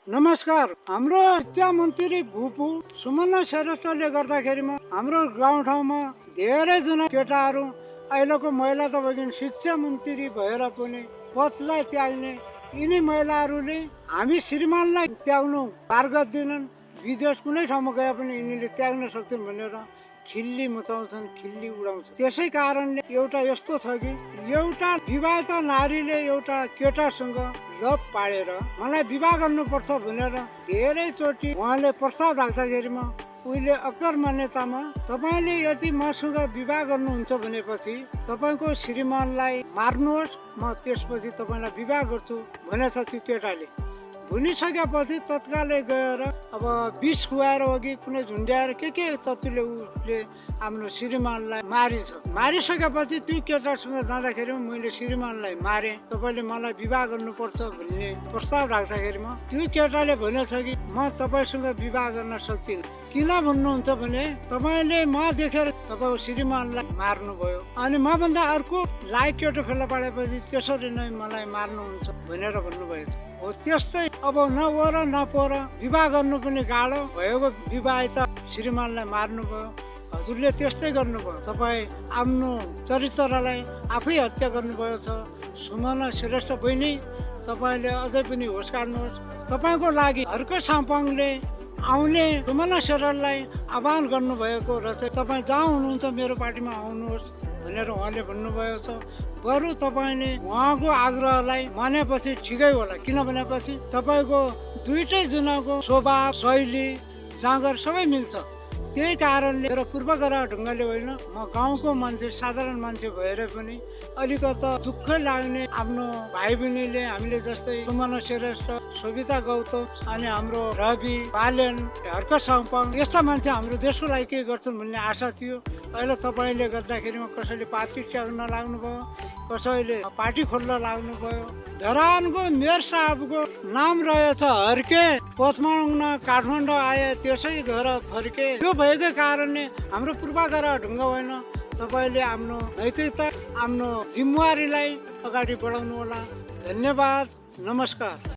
नमस्कार। हाम्रो शिक्षा मन्त्री भूपू सुमन श्रेष्ठले गर्दाखेरिमा हाम्रो गाउँठाउँमा धेरैजना केटाहरू अहिलेको महिला तपाईँको शिक्षा मन्त्री भएर पनि पदलाई त्याग्ने यिनी महिलाहरूले हामी श्रीमानलाई त्याग्नु पार गर्दैनन्। विदेश कुनै ठाउँमा गए पनि यिनीले त्याग्न सक्छन् भनेर खिल्ली मचाउँछन्, खिल्ली उडाउँछन्। त्यसै कारणले एउटा यस्तो छ कि एउटा विवाहित नारीले एउटा केटासँग लभ पाडेर मलाई विवाह गर्नुपर्छ भनेर धेरैचोटि उहाँले प्रस्ताव राख्दाखेरिमा उहिले अक्कर मान्यतामा तपाईँले यदि मसँग विवाह गर्नुहुन्छ भनेपछि तपाईँको श्रीमानलाई मार्नुहोस्, म त्यसपछि तपाईँलाई विवाह गर्छु भनेछ त्यो केटाले। भुलिसकेपछि तत्कालै गएर अब विष खुवाएर हो कि कुनै झुन्ड्याएर के तत्त्वले उसले आफ्नो श्रीमानलाई मारिन्छ। मारिसकेपछि त्यो केटासँग जाँदाखेरि मैले श्रीमानलाई मारेँ, तपाईँले मलाई विवाह गर्नुपर्छ भन्ने प्रस्ताव राख्दाखेरिमा त्यो केटाले भनेछ कि म तपाईँसँग विवाह गर्न सक्दिनँ। किन भन्नुहुन्छ भने तपाईँले म देखेर तपाईँको श्रीमानलाई मार्नुभयो अनि मभन्दा अर्को लायक केटो फेला पाडेपछि त्यसरी नै मलाई मार्नुहुन्छ भनेर भन्नुभएको हो। त्यस्तै अब न वर न पर विवाह गर्नु पनि गाह्रो भएको विवाहित श्रीमानलाई मार्नुभयो। हजुरले त्यस्तै गर्नुभयो, तपाईँ आफ्नो चरित्रलाई आफै हत्या गर्नुभयो छ। सुमन श्रेष्ठ बहिनी, तपाईँले अझै पनि होस काट्नुहोस्। तपाईँको लागि हर्क साम्पाङले आउने सुमन श्रेष्ठलाई आह्वान गर्नुभएको रहेछ। तपाईँ जहाँ हुनुहुन्छ मेरो पार्टीमा आउनुहोस् भनेर उहाँले भन्नुभएको छ। बरु तपाईँले उहाँको आग्रहलाई मानेपछि ठिकै होला, किन भनेपछि तपाईँको दुईटै जनाको स्वभाव, शैली, जाँगर सबै मिल्छ। त्यही कारणले मेरो पूर्वग्रह ढङ्गले होइन, म गाउँको मान्छे, साधारण मान्छे भएर पनि अलिकति दुःख लाग्ने आफ्नो भाइ बहिनीले हामीले जस्तै सुमन श्रेष्ठ, सोभिता गौतम अनि हाम्रो रवि बालेन, हर्क साम्पाङ यस्ता मान्छे हाम्रो देशको लागि के गर्छन् भन्ने आशा थियो। अहिले तपाईँले गर्दाखेरिमा कसैले पार्टी त्याग्न लाग्नुभयो, कसैले पार्टी खोल्न लाग्नुभयो। धरानको मेयर साहबको नाम रहेछ हर्के, पचमाउन काठमाडौँ आए त्यसै घर फर्के। त्यो भएको कारणले हाम्रो पूर्वाग्रह ढुङ्ग होइन, तपाईँले आफ्नो नैतिकता, आफ्नो जिम्मेवारीलाई अगाडि बढाउनु होला। धन्यवाद, नमस्कार।